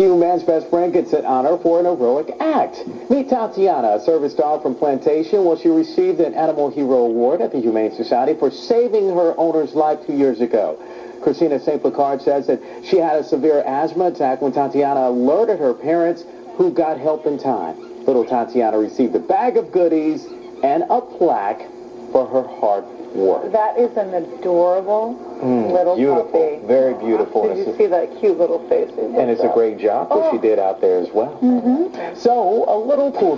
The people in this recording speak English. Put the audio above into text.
Humane's best friend gets an honor for an heroic act. Meet Tatiana, a service dog from Plantation. Well, she received an Animal Hero Award at the Humane Society for saving her owner's life 2 years ago. Christina St. Placard says that she had a severe asthma attack when Tatiana alerted her parents, who got help in time. Little Tatiana received a bag of goodies and a plaque for her hard work. That is an adorable little beautiful, puppy. very beautiful. Did you see that cute little face? And it's a great job that she did out there as well. So, a little cool.